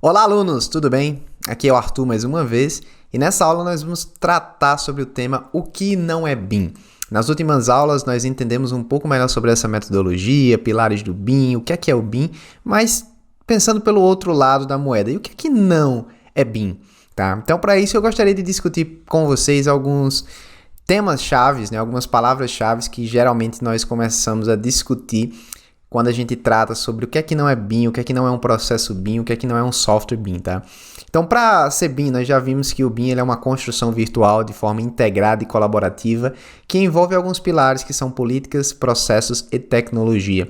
Olá, alunos, tudo bem? Aqui é o Arthur mais uma vez e nessa aula nós vamos tratar sobre o tema o que não é BIM. Nas últimas aulas nós entendemos um pouco melhor sobre essa metodologia, pilares do BIM, o que é o BIM, mas pensando pelo outro lado da moeda, e o que não é BIM? Tá? Então, para isso eu gostaria de discutir com vocês alguns temas-chaves, né? Algumas palavras-chaves que geralmente nós começamos a discutir quando a gente trata sobre o que não é BIM, o que não é um processo BIM, o que não é um software BIM, tá? Então, para ser BIM, nós já vimos que o BIM ele é uma construção virtual de forma integrada e colaborativa que envolve alguns pilares que são políticas, processos e tecnologia.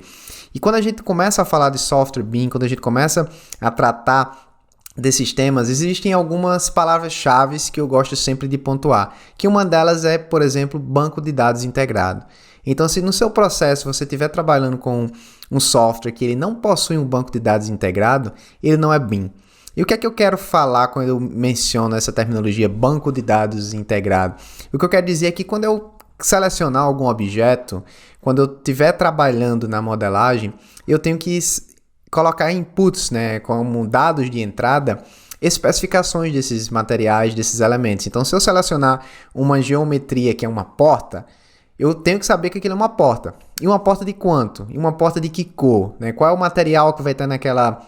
E quando a gente começa a falar de software BIM, quando a gente começa a tratar desses temas, existem algumas palavras-chave que eu gosto sempre de pontuar, que uma delas é, por exemplo, banco de dados integrado. Então, se no seu processo você estiver trabalhando com um software que ele não possui um banco de dados integrado, ele não é BIM. E o que é que eu quero falar quando eu menciono essa terminologia banco de dados integrado? O que eu quero dizer é que quando eu selecionar algum objeto, quando eu estiver trabalhando na modelagem, eu tenho que colocar inputs, né, como dados de entrada, especificações desses materiais, desses elementos. Então, se eu selecionar uma geometria que é uma porta, eu tenho que saber que aquilo é uma porta. E uma porta de quanto? E uma porta de que cor? Né? Qual é o material que vai estar naquela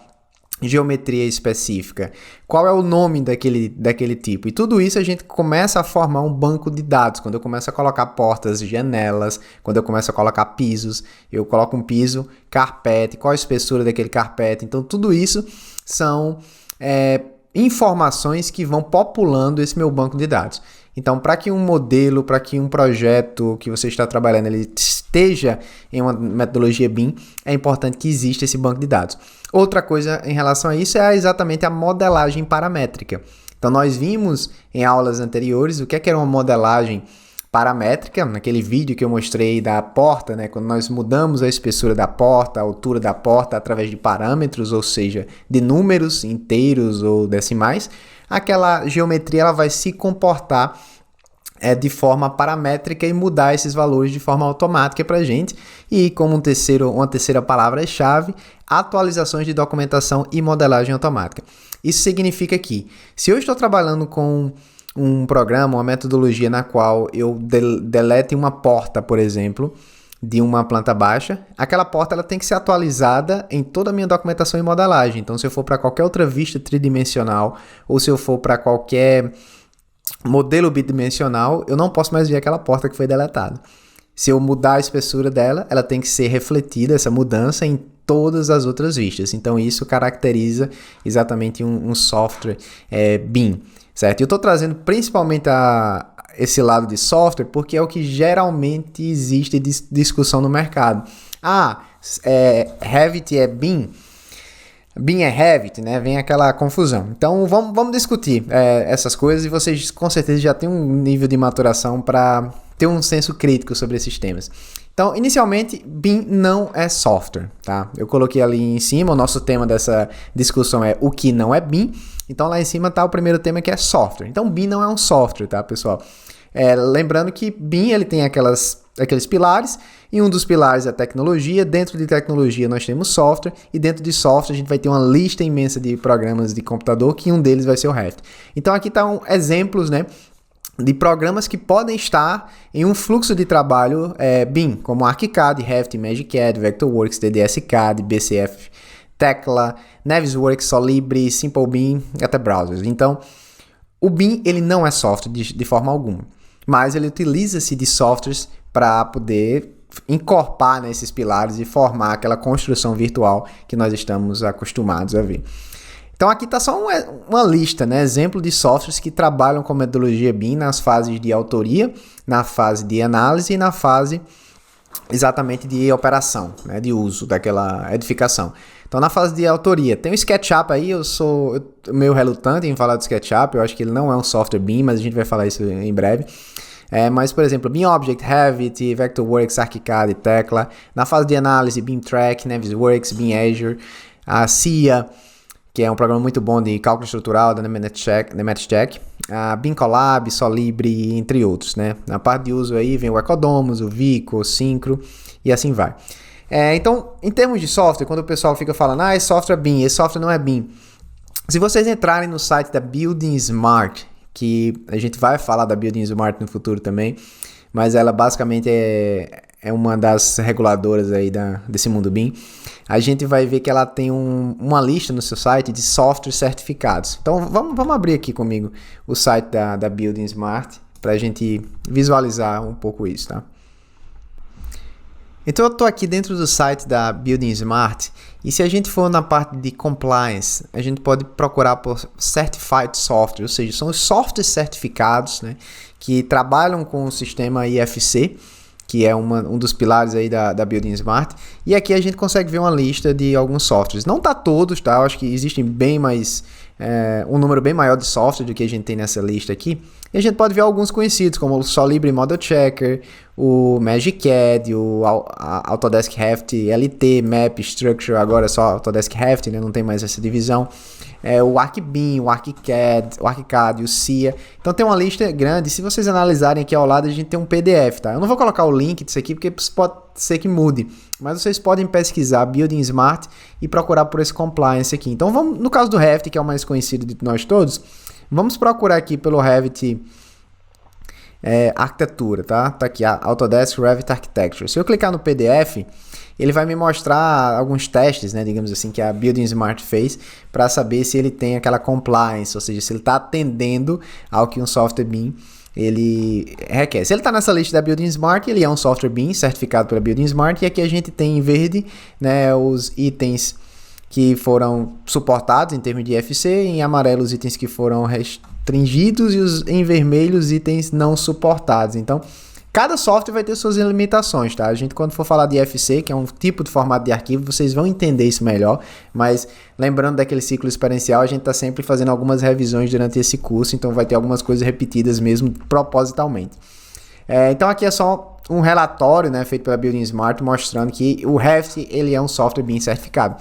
geometria específica? Qual é o nome daquele tipo? E tudo isso a gente começa a formar um banco de dados. Quando eu começo a colocar portas, janelas, quando eu começo a colocar pisos, eu coloco um piso, carpete, qual a espessura daquele carpete. Então tudo isso são informações que vão populando esse meu banco de dados. Então, para que um modelo, para que um projeto que você está trabalhando ele esteja em uma metodologia BIM, é importante que exista esse banco de dados. Outra coisa em relação a isso é exatamente a modelagem paramétrica. Então, nós vimos em aulas anteriores o que era uma modelagem paramétrica, naquele vídeo que eu mostrei da porta, né, quando nós mudamos a espessura da porta, a altura da porta através de parâmetros, ou seja, de números inteiros ou decimais, aquela geometria ela vai se comportar de forma paramétrica e mudar esses valores de forma automática para a gente. E como uma terceira palavra-chave, atualizações de documentação e modelagem automática. Isso significa que, se eu estou trabalhando com um programa, uma metodologia na qual eu delete uma porta, por exemplo, de uma planta baixa, aquela porta ela tem que ser atualizada em toda a minha documentação e modelagem. Então, se eu for para qualquer outra vista tridimensional ou se eu for para qualquer modelo bidimensional, eu não posso mais ver aquela porta que foi deletada. Se eu mudar a espessura dela, ela tem que ser refletida, essa mudança, em todas as outras vistas. Então, isso caracteriza exatamente um software BIM, certo? Eu estou trazendo principalmente esse lado de software porque é o que geralmente existe discussão no mercado. Revit é BIM? BIM é Revit, né? Vem aquela confusão. Então, vamos discutir essas coisas e vocês com certeza já têm um nível de maturação para ter um senso crítico sobre esses temas. Então, inicialmente, BIM não é software, tá? Eu coloquei ali em cima, o nosso tema dessa discussão é o que não é BIM. Então, lá em cima está o primeiro tema que é software. Então, BIM não é um software, tá, pessoal? Lembrando que BIM ele tem aqueles pilares, e um dos pilares é a tecnologia. Dentro de tecnologia nós temos software, e dentro de software a gente vai ter uma lista imensa de programas de computador, que um deles vai ser o Revit. Então, aqui estão exemplos, né, de programas que podem estar em um fluxo de trabalho BIM, como ArchiCAD, Revit, MagicCAD, Vectorworks, DDS-CAD, BCF, Tekla, Navisworks, Solibri, SimpleBIM, até browsers. Então, o BIM ele não é software de forma alguma, mas ele utiliza-se de softwares para poder encorpar nesses pilares e formar aquela construção virtual que nós estamos acostumados a ver. Então aqui está só uma lista, né? Exemplo de softwares que trabalham com metodologia BIM nas fases de autoria, na fase de análise e na fase exatamente de operação, né? De uso daquela edificação. Então na fase de autoria, tem o SketchUp aí, eu sou meio relutante em falar do SketchUp, eu acho que ele não é um software BIM, mas a gente vai falar isso em breve. Mas, por exemplo, BIM Object, Revit, Vectorworks, ArchiCAD, Tekla. Na fase de análise, BIM Track, Navisworks, BIM Azure, a CIA, que é um programa muito bom de cálculo estrutural da Nemetschek, a BIM Collab, Solibri, entre outros, né? Na parte de uso aí vem o Ecodomus, o Vico, o Syncro e assim vai. Então, em termos de software, quando o pessoal fica falando, esse software é BIM, esse software não é BIM, Se vocês entrarem no site da Building Smart, que a gente vai falar da Building Smart no futuro também, mas ela basicamente é uma das reguladoras aí desse mundo BIM, a gente vai ver que ela tem uma lista no seu site de softwares certificados. Então vamos abrir aqui comigo o site da Building Smart para a gente visualizar um pouco isso, tá? Então eu estou aqui dentro do site da Building Smart e se a gente for na parte de Compliance, a gente pode procurar por Certified Software, ou seja, são os softwares certificados, né, que trabalham com o sistema IFC, que é um dos pilares aí da Building Smart, e aqui a gente consegue ver uma lista de alguns softwares. Não tá todos, tá? Eu acho que existem bem mais, um número bem maior de software do que a gente tem nessa lista aqui, e a gente pode ver alguns conhecidos, como o Solibri Model Checker, o MagicCAD, o Autodesk Heft LT, Map, Structure, agora é só Autodesk Heft, né? Não tem mais essa divisão. O ArcBIM, o ArchiCAD, o SIA. Então tem uma lista grande. Se vocês analisarem aqui ao lado, a gente tem um PDF, tá? Eu não vou colocar o link disso aqui porque pode ser que mude, mas vocês podem pesquisar Building Smart e procurar por esse compliance aqui. Então vamos, no caso do Revit, que é o mais conhecido de nós todos, vamos procurar aqui pelo Revit arquitetura, tá? Tá aqui, Autodesk Revit Architecture. Se eu clicar no PDF, ele vai me mostrar alguns testes, né, digamos assim, que a Building Smart fez para saber se ele tem aquela compliance, ou seja, se ele está atendendo ao que um software BIM ele requer. Se ele está nessa lista da Building Smart, ele é um software BIM certificado pela Building Smart, e aqui a gente tem em verde, né, os itens que foram suportados em termos de IFC, em amarelo os itens que foram restringidos e em vermelho os itens não suportados. Então, cada software vai ter suas limitações, tá? A gente, quando for falar de IFC, que é um tipo de formato de arquivo, vocês vão entender isso melhor, mas lembrando daquele ciclo experiencial, a gente está sempre fazendo algumas revisões durante esse curso, então vai ter algumas coisas repetidas mesmo propositalmente. Então aqui é só um relatório, né, feito pela Building Smart, mostrando que o Revit ele é um software BIM certificado.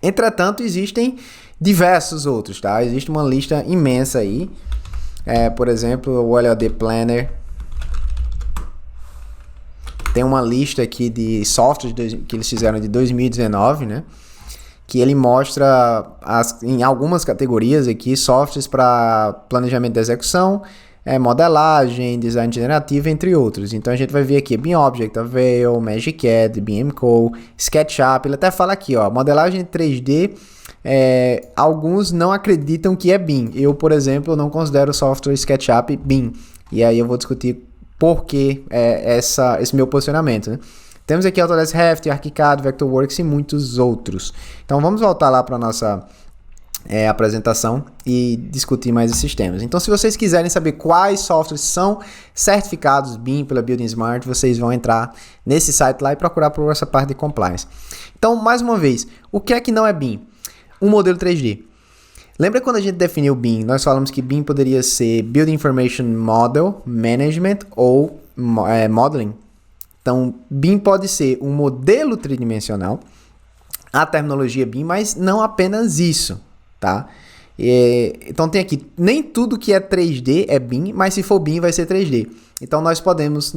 Entretanto, existem diversos outros, tá? Existe uma lista imensa aí, por exemplo, o LOD Planner. Tem uma lista aqui de softwares que eles fizeram de 2019, né? Que ele mostra em algumas categorias aqui softwares para planejamento de execução, modelagem, design generativo, entre outros. Então a gente vai ver aqui BIM Object, Avail, MagicCAD, BIMco, SketchUp. Ele até fala aqui, ó, modelagem 3D. Alguns não acreditam que é BIM. Eu, por exemplo, não considero o software SketchUp BIM. E aí eu vou discutir por que esse meu posicionamento, né? Temos aqui Autodesk Heft, ArchiCAD, Vectorworks e muitos outros. Então vamos voltar lá para a nossa apresentação e discutir mais esses temas. Então, se vocês quiserem saber quais softwares são certificados BIM pela Building Smart, vocês vão entrar nesse site lá e procurar por essa parte de compliance. Então, mais uma vez, o que é que não é BIM? Um modelo 3D. Lembra quando a gente definiu o BIM? Nós falamos que BIM poderia ser Building Information Model, Management ou Modeling. Então, BIM pode ser um modelo tridimensional, a terminologia BIM, mas não apenas isso, tá? Então tem aqui, nem tudo que é 3D é BIM, mas se for BIM vai ser 3D. Então nós podemos,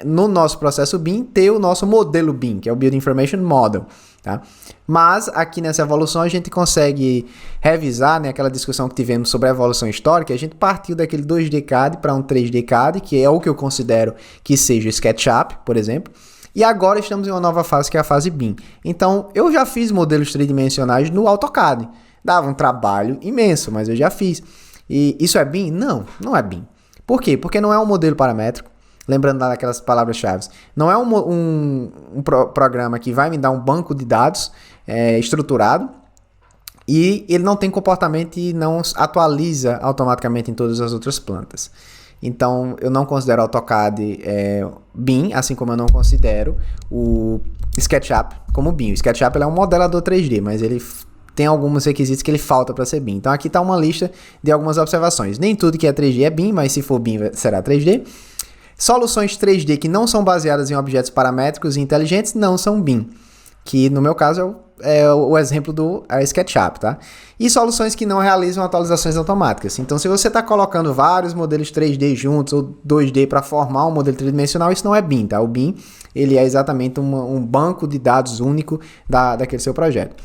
no nosso processo BIM, ter o nosso modelo BIM, que é o Building Information Model, tá? Mas aqui nessa evolução a gente consegue revisar, né, aquela discussão que tivemos sobre a evolução histórica. A gente partiu daquele 2D CAD para um 3D CAD, que é o que eu considero que seja o SketchUp, por exemplo. E agora estamos em uma nova fase, que é a fase BIM. Então eu já fiz modelos tridimensionais no AutoCAD. Dava um trabalho imenso, mas eu já fiz. E isso é BIM? Não, não é BIM. Por quê? Porque não é um modelo paramétrico. Lembrando daquelas palavras-chave. Não é um programa que vai me dar um banco de dados estruturado. E ele não tem comportamento e não atualiza automaticamente em todas as outras plantas. Então, eu não considero o AutoCAD BIM, assim como eu não considero o SketchUp como BIM. O SketchUp é um modelador 3D, mas ele tem alguns requisitos que ele falta para ser BIM. Então aqui está uma lista de algumas observações. Nem tudo que é 3D é BIM, mas se for BIM será 3D. Soluções 3D que não são baseadas em objetos paramétricos e inteligentes não são BIM, que no meu caso é o exemplo do SketchUp, tá? E soluções que não realizam atualizações automáticas. Então, se você está colocando vários modelos 3D juntos ou 2D para formar um modelo tridimensional, isso não é BIM, tá? O BIM ele é exatamente um banco de dados único daquele seu projeto.